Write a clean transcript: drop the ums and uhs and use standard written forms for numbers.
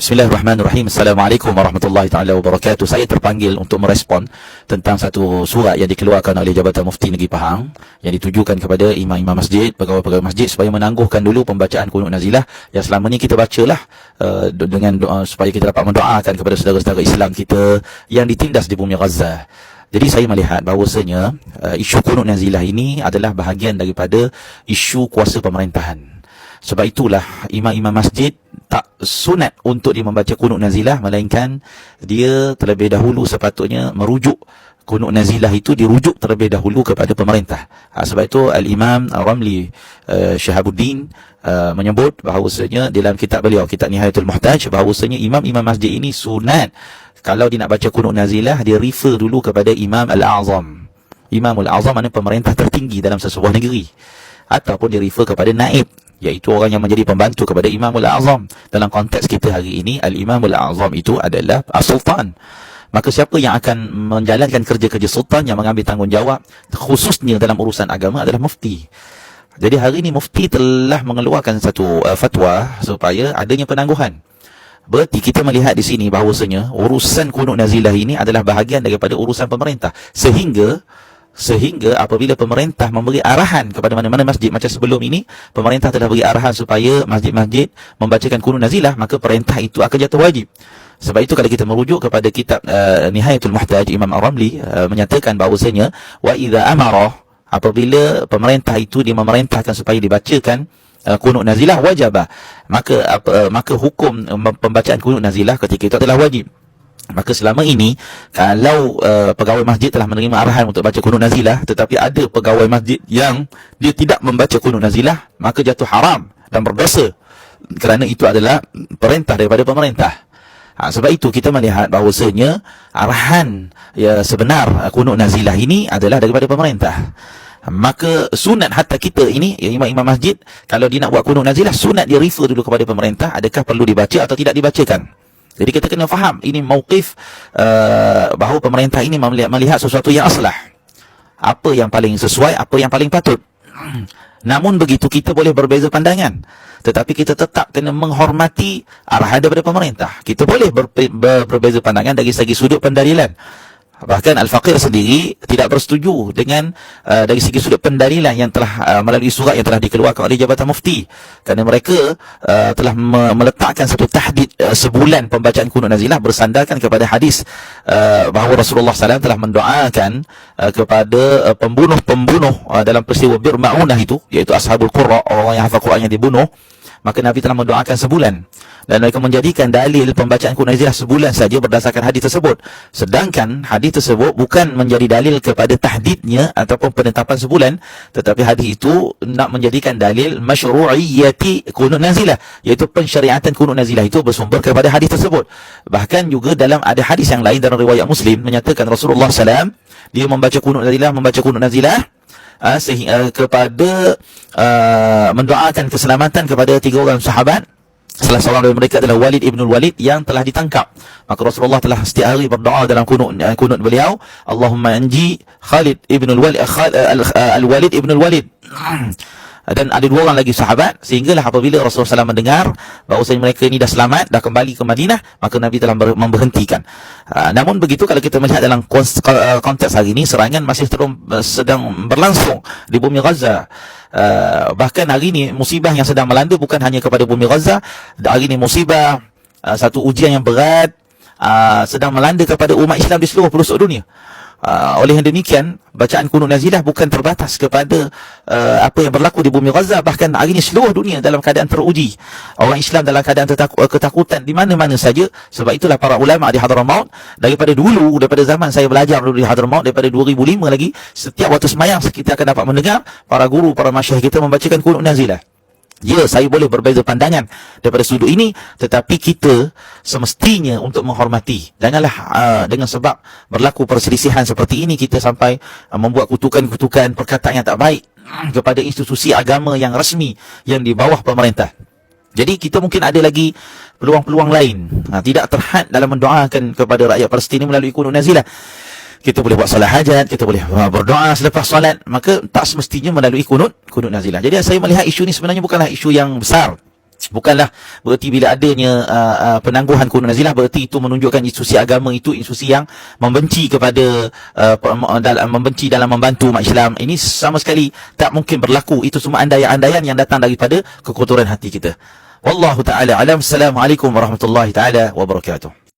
Bismillahirrahmanirrahim. Assalamualaikum warahmatullahi taala wabarakatuh. Saya terpanggil untuk merespon tentang satu surat yang dikeluarkan oleh Jabatan Mufti Negeri Pahang yang ditujukan kepada imam-imam masjid, pegawai-pegawai masjid supaya menangguhkan dulu pembacaan kunut nazilah yang selama ni kita bacalah dengan doa, supaya kita dapat mendoakan kepada saudara-saudara Islam kita yang ditindas di bumi Gaza. Jadi saya melihat bahawasanya isu kunut nazilah ini adalah bahagian daripada isu kuasa pemerintahan. Sebab itulah imam-imam masjid tak sunat untuk dia membaca kunut nazilah, melainkan dia terlebih dahulu sepatutnya merujuk kunut nazilah itu, dirujuk terlebih dahulu kepada pemerintah. Sebab itu Al-Imam Ramli Syihabuddin menyebut bahawasanya dalam kitab beliau, kitab Nihayatul Muhtaj, bahawasanya imam-imam masjid ini sunat kalau dia nak baca kunut nazilah, dia refer dulu kepada Imam Al-Azam. Imam Al-Azam maknanya pemerintah tertinggi dalam sesebuah negeri, ataupun dia refer kepada naib, iaitu orang yang menjadi pembantu kepada Imam Al-Azam. Dalam konteks kita hari ini, Al-Imam Al-Azam itu adalah Sultan. Maka siapa yang akan menjalankan kerja-kerja sultan, yang mengambil tanggungjawab khususnya dalam urusan agama, adalah mufti. Jadi hari ini mufti telah mengeluarkan satu fatwa supaya adanya penangguhan. Berarti kita melihat di sini bahawasanya urusan kunut nazilah ini adalah bahagian daripada urusan pemerintah. Sehingga apabila pemerintah memberi arahan kepada mana-mana masjid, macam sebelum ini pemerintah telah beri arahan supaya masjid-masjid membacakan kunut nazilah, maka perintah itu akan jatuh wajib. Sebab itu kalau kita merujuk kepada kitab Nihayatul Muhtaj, Imam Ar-Ramli menyatakan bahawasanya wa idza amara, apabila pemerintah itu dia memerintahkan supaya dibacakan kunut nazilah, wajibah, maka hukum pembacaan kunut nazilah ketika itu adalah wajib. Maka selama ini kalau pegawai masjid telah menerima arahan untuk baca kunut nazilah, tetapi ada pegawai masjid yang dia tidak membaca kunut nazilah, maka jatuh haram dan berdosa, kerana itu adalah perintah daripada pemerintah. Sebab itu kita melihat bahawasanya arahan sebenar kunut nazilah ini adalah daripada pemerintah. Maka sunat hatta kita ini, imam-imam masjid, kalau dia nak buat kunut nazilah, sunat dia refer dulu kepada pemerintah, adakah perlu dibaca atau tidak dibacakan. Jadi kita kena faham ini mauqif bahawa pemerintah ini melihat sesuatu yang aslah, apa yang paling sesuai, apa yang paling patut. Namun begitu kita boleh berbeza pandangan, tetapi kita tetap kena menghormati arahan daripada pemerintah. Kita boleh berbeza pandangan dari segi sudut pendalilan. Bahkan Al-Faqir sendiri tidak bersetuju dengan dari segi sudut pendalilan yang telah melalui surat yang telah dikeluarkan oleh Jabatan Mufti, kerana mereka telah meletakkan satu tahdid sebulan pembacaan kunut nazilah bersandarkan kepada hadis bahawa Rasulullah SAW telah mendoakan kepada pembunuh-pembunuh dalam peristiwa Bir Ma'unah itu, iaitu Ashabul Qurra, orang yang hafal Quran yang dibunuh. Maka Nabi telah mendoakan sebulan, dan mereka menjadikan dalil pembacaan kunut nazilah sebulan saja berdasarkan hadis tersebut. Sedangkan hadis tersebut bukan menjadi dalil kepada tahdidnya ataupun penetapan sebulan, tetapi hadis itu nak menjadikan dalil masyru'iyyati kunut nazilah, iaitu pensyariatan kunut nazilah itu bersumber kepada hadis tersebut. Bahkan juga dalam ada hadis yang lain dalam riwayat Muslim menyatakan Rasulullah SAW dia membaca kunut nazilah kepada mendoakan keselamatan kepada 3 orang sahabat. Salah seorang dari mereka adalah Walid ibn Walid yang telah ditangkap. Maka Rasulullah telah setiap hari berdoa dalam kunut beliau, Allahumma anji Khalid ibn Al-Walid ibn Walid. Dan ada 2 orang lagi sahabat, sehinggalah apabila Rasulullah SAW mendengar bahawasanya mereka ini dah selamat, dah kembali ke Madinah, maka Nabi telah memberhentikan. Namun begitu, kalau kita melihat dalam konteks hari ini, serangan masih sedang berlangsung di bumi Gaza. Bahkan hari ini musibah yang sedang melanda bukan hanya kepada bumi Gaza. Hari ini musibah, satu ujian yang berat sedang melanda kepada umat Islam di seluruh pelosok dunia. Oleh yang demikian, bacaan kunut nazilah bukan terbatas kepada apa yang berlaku di bumi Gaza. Bahkan hari ini seluruh dunia dalam keadaan teruji. Orang Islam dalam keadaan ketakutan di mana-mana saja. Sebab itulah para ulama di Hadramaut, daripada zaman saya belajar dulu di Hadramaut, daripada 2005 lagi, setiap waktu semayang kita akan dapat mendengar para guru, para masyayikh kita membacakan kunut nazilah. Ya, saya boleh berbeza pandangan daripada sudut ini, tetapi kita semestinya untuk menghormati. Janganlah dengan sebab berlaku perselisihan seperti ini kita sampai membuat kutukan-kutukan, perkataan yang tak baik kepada institusi agama yang rasmi yang di bawah pemerintah. Jadi kita mungkin ada lagi peluang-peluang lain, tidak terhad dalam mendoakan kepada rakyat Palestin melalui kunut nazilah. Kita boleh buat solat hajat, kita boleh berdoa selepas solat, maka tak semestinya melalui kunut nazilah. Jadi saya melihat isu ini sebenarnya bukanlah isu yang besar. Bukanlah bererti bila adanya penangguhan kunut nazilah bererti itu menunjukkan institusi agama itu institusi yang membenci kepada membenci dalam membantu umat Islam. Ini sama sekali tak mungkin berlaku. Itu semua andaian-andaian yang datang daripada kekotoran hati kita. Wallahu taala alam. Assalamualaikum warahmatullahi taala wabarakatuh.